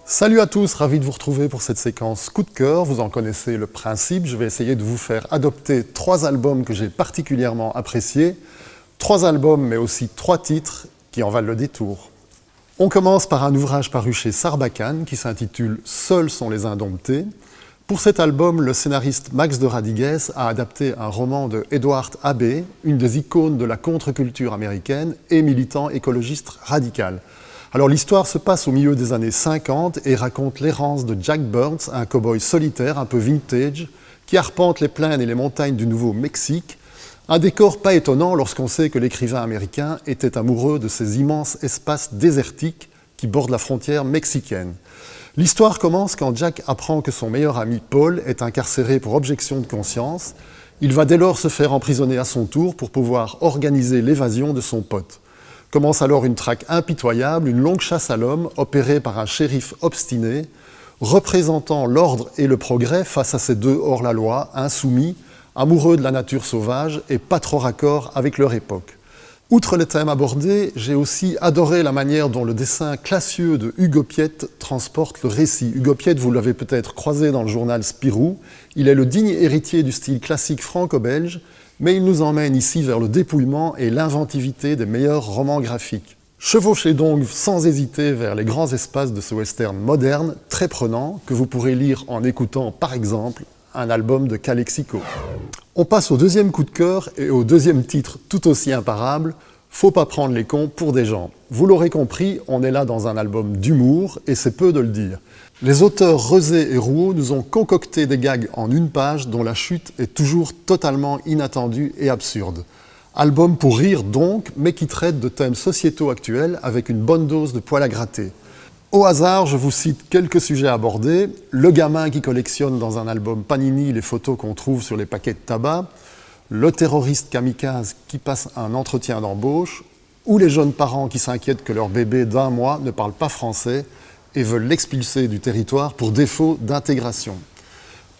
Salut à tous, ravi de vous retrouver pour cette séquence coup de cœur. Vous en connaissez le principe, je vais essayer de vous faire adopter 3 albums que j'ai particulièrement appréciés. 3 albums, mais aussi 3 titres qui en valent le détour. On commence par un ouvrage paru chez Sarbacane qui s'intitule « Seuls sont les indomptés ». Pour cet album, le scénariste Max de Radigues a adapté un roman de Edward Abbey, une des icônes de la contre-culture américaine et militant écologiste radical. Alors l'histoire se passe au milieu des années 50 et raconte l'errance de Jack Burns, un cow-boy solitaire un peu vintage, qui arpente les plaines et les montagnes du Nouveau-Mexique. Un décor pas étonnant lorsqu'on sait que l'écrivain américain était amoureux de ces immenses espaces désertiques qui bordent la frontière mexicaine. L'histoire commence quand Jack apprend que son meilleur ami Paul est incarcéré pour objection de conscience. Il va dès lors se faire emprisonner à son tour pour pouvoir organiser l'évasion de son pote. Commence alors une traque impitoyable, une longue chasse à l'homme opérée par un shérif obstiné, représentant l'ordre et le progrès face à ces deux hors-la-loi, insoumis, amoureux de la nature sauvage et pas trop raccord avec leur époque. Outre les thèmes abordés, j'ai aussi adoré la manière dont le dessin classieux de Hugo Piette transporte le récit. Hugo Piette, vous l'avez peut-être croisé dans le journal Spirou, il est le digne héritier du style classique franco-belge, mais il nous emmène ici vers le dépouillement et l'inventivité des meilleurs romans graphiques. Chevauchez donc sans hésiter vers les grands espaces de ce western moderne, très prenant, que vous pourrez lire en écoutant, par exemple, un album de Calexico. On passe au deuxième coup de cœur et au deuxième titre tout aussi imparable, Faut pas prendre les cons pour des gens. Vous l'aurez compris, on est là dans un album d'humour et c'est peu de le dire. Les auteurs Rezé et Rouault nous ont concocté des gags en une page dont la chute est toujours totalement inattendue et absurde. Album pour rire donc, mais qui traite de thèmes sociétaux actuels avec une bonne dose de poil à gratter. Au hasard, je vous cite quelques sujets abordés. Le gamin qui collectionne dans un album Panini les photos qu'on trouve sur les paquets de tabac, le terroriste kamikaze qui passe un entretien d'embauche, ou les jeunes parents qui s'inquiètent que leur bébé d'1 mois ne parle pas français et veulent l'expulser du territoire pour défaut d'intégration.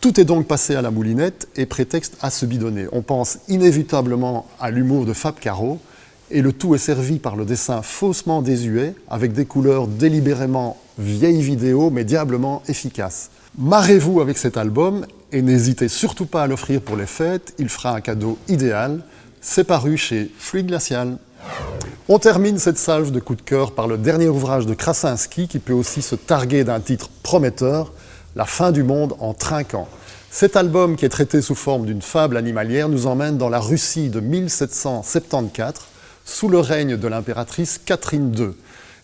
Tout est donc passé à la moulinette et prétexte à se bidonner. On pense inévitablement à l'humour de Fab Caro, et le tout est servi par le dessin faussement désuet, avec des couleurs délibérément vieilles vidéos, mais diablement efficaces. Marrez-vous avec cet album, et n'hésitez surtout pas à l'offrir pour les fêtes, il fera un cadeau idéal. C'est paru chez Fluide Glacial. On termine cette salve de coup de cœur par le dernier ouvrage de Krasinski, qui peut aussi se targuer d'un titre prometteur, La fin du monde en trinquant. Cet album, qui est traité sous forme d'une fable animalière, nous emmène dans la Russie de 1774, sous le règne de l'impératrice Catherine II.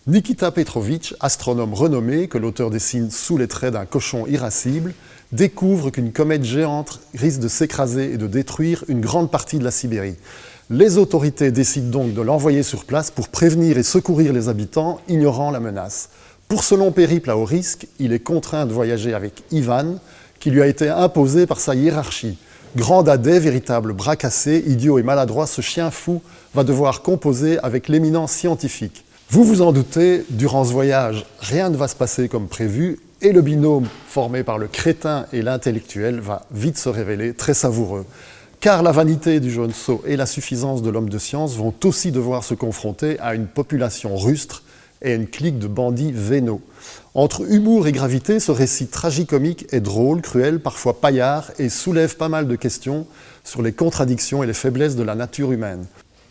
Nikita Petrovitch, astronome renommé, que l'auteur dessine sous les traits d'un cochon irascible, découvre qu'une comète géante risque de s'écraser et de détruire une grande partie de la Sibérie. Les autorités décident donc de l'envoyer sur place pour prévenir et secourir les habitants, ignorant la menace. Pour ce long périple à haut risque, il est contraint de voyager avec Ivan, qui lui a été imposé par sa hiérarchie. Grand dadais, véritable bras cassé, idiot et maladroit, ce chien fou va devoir composer avec l'éminent scientifique. Vous vous en doutez, durant ce voyage, rien ne va se passer comme prévu, et le binôme formé par le crétin et l'intellectuel va vite se révéler très savoureux. Car la vanité du jeune sot et la suffisance de l'homme de science vont aussi devoir se confronter à une population rustre et à une clique de bandits vénaux. Entre humour et gravité, ce récit tragicomique est drôle, cruel, parfois paillard, et soulève pas mal de questions sur les contradictions et les faiblesses de la nature humaine.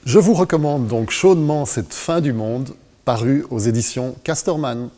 Je vous recommande donc chaudement cette fin du monde, parue aux éditions Casterman.